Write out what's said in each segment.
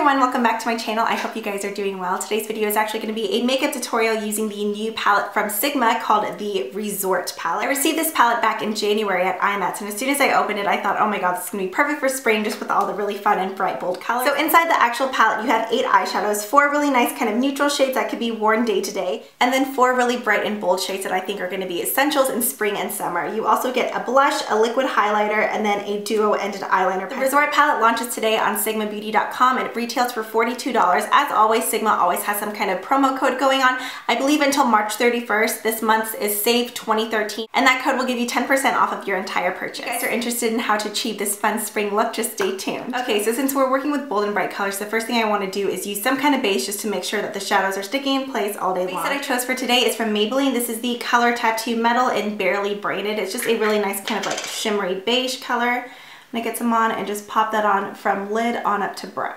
everyone, welcome back to my channel. I hope you guys are doing well. Today's video is actually going to be a makeup tutorial using the new palette from Sigma called the Resort palette. I received this palette back in January at IMATS, and as soon as I opened it I thought, oh my god, this is going to be perfect for spring just with all the really fun and bright bold colors. So inside the actual palette you have 8 eyeshadows, 4 really nice kind of neutral shades that could be worn day to day, and then 4 really bright and bold shades that I think are going to be essentials in spring and summer. You also get a blush, a liquid highlighter, and then a duo ended eyeliner. The Resort palette launches today on SigmaBeauty.com. It retails for $42. As always, Sigma always has some kind of promo code going on. I believe until March 31st. This month's is Save 2013, and that code will give you 10% off of your entire purchase. If you guys are interested in how to achieve this fun spring look, just stay tuned. Okay, so since we're working with bold and bright colors, the first thing I want to do is use some kind of base just to make sure that the shadows are sticking in place all day long. The base that I chose for today is from Maybelline. This is the Color Tattoo Metal in Barely Braided. It's just a really nice kind of like shimmery beige color. I'm gonna get some on and just pop that on from lid on up to brow.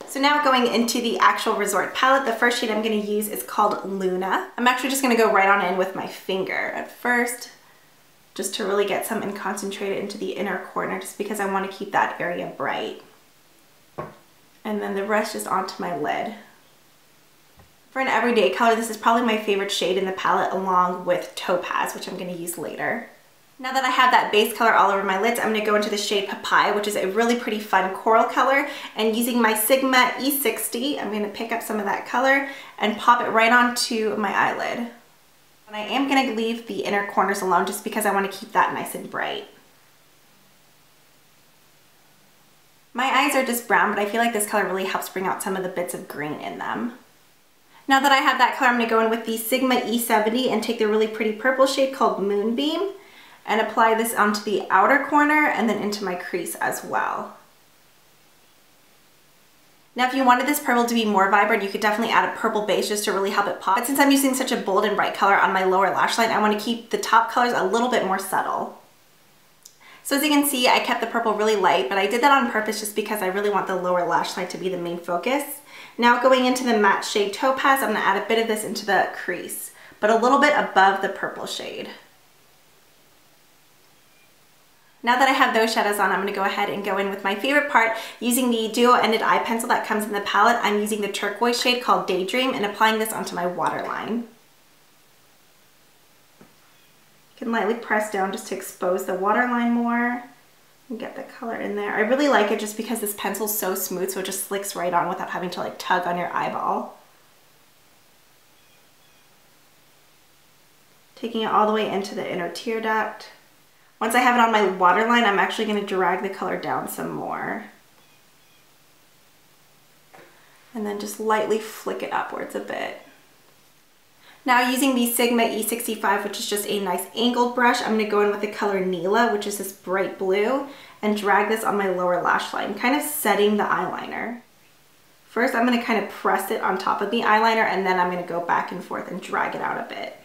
So now going into the actual Resort palette, the first shade I'm going to use is called Luna. I'm actually just going to go right on in with my finger at first, just to really get some and concentrate it into the inner corner, just because I want to keep that area bright. And then the rest just onto my lid. For an everyday color, this is probably my favorite shade in the palette, along with Topaz, which I'm going to use later. Now that I have that base color all over my lids, I'm going to go into the shade Papaya, which is a really pretty fun coral color, and using my Sigma E60, I'm going to pick up some of that color and pop it right onto my eyelid. And I am going to leave the inner corners alone just because I want to keep that nice and bright. My eyes are just brown, but I feel like this color really helps bring out some of the bits of green in them. Now that I have that color, I'm going to go in with the Sigma E70 and take the really pretty purple shade called Moonbeam, and apply this onto the outer corner and then into my crease as well. Now if you wanted this purple to be more vibrant, you could definitely add a purple base just to really help it pop. But since I'm using such a bold and bright color on my lower lash line, I want to keep the top colors a little bit more subtle. So as you can see, I kept the purple really light, but I did that on purpose just because I really want the lower lash line to be the main focus. Now going into the matte shade Topaz, I'm going to add a bit of this into the crease, but a little bit above the purple shade. Now that I have those shadows on, I'm going to go ahead and go in with my favorite part. Using the duo-ended eye pencil that comes in the palette, I'm using the turquoise shade called Daydream and applying this onto my waterline. You can lightly press down just to expose the waterline more and get the color in there. I really like it just because this pencil's so smooth, so it just slicks right on without having to like tug on your eyeball. Taking it all the way into the inner tear duct. Once I have it on my waterline, I'm actually going to drag the color down some more. And then just lightly flick it upwards a bit. Now using the Sigma E65, which is just a nice angled brush, I'm going to go in with the color Neela, which is this bright blue, and drag this on my lower lash line, kind of setting the eyeliner. First, I'm going to kind of press it on top of the eyeliner, and then I'm going to go back and forth and drag it out a bit.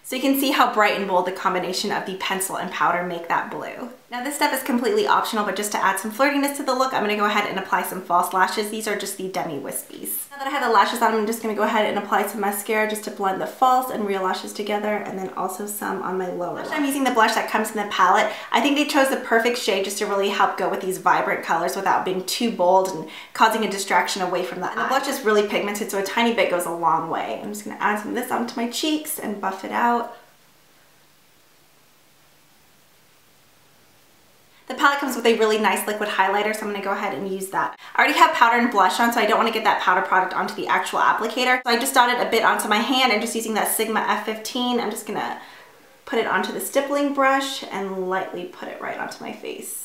So you can see how bright and bold the combination of the pencil and powder make that blue. Now this step is completely optional, but just to add some flirtiness to the look, I'm going to go ahead and apply some false lashes. These are just the demi wispies. Now that I have the lashes on, I'm just going to go ahead and apply some mascara just to blend the false and real lashes together, and then also some on my lower lash. I'm using the blush that comes in the palette. I think they chose the perfect shade just to really help go with these vibrant colors without being too bold and causing a distraction away from that. And the blush is really pigmented, so a tiny bit goes a long way. I'm just going to add some of this onto my cheeks and buff it out. The palette comes with a really nice liquid highlighter, so I'm going to go ahead and use that. I already have powder and blush on, so I don't want to get that powder product onto the actual applicator. So I just dotted a bit onto my hand, and just using that Sigma F15, I'm just going to put it onto the stippling brush and lightly put it right onto my face.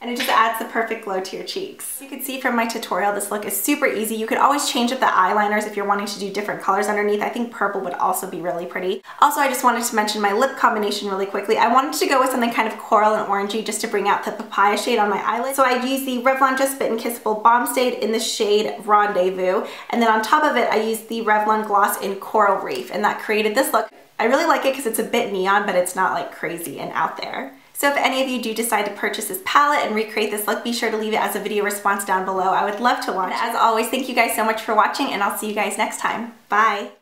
And it just adds the perfect glow to your cheeks. You can see from my tutorial, this look is super easy. You could always change up the eyeliners if you're wanting to do different colors underneath. I think purple would also be really pretty. Also, I just wanted to mention my lip combination really quickly. I wanted to go with something kind of coral and orangey just to bring out the papaya shade on my eyelid. So I used the Revlon Just Fit and Kissable Balm Shade in the shade Rendezvous. And then on top of it, I used the Revlon Gloss in Coral Reef, and that created this look. I really like it because it's a bit neon, but it's not like crazy and out there. So if any of you do decide to purchase this palette and recreate this look, be sure to leave it as a video response down below. I would love to watch. As always, thank you guys so much for watching, and I'll see you guys next time. Bye!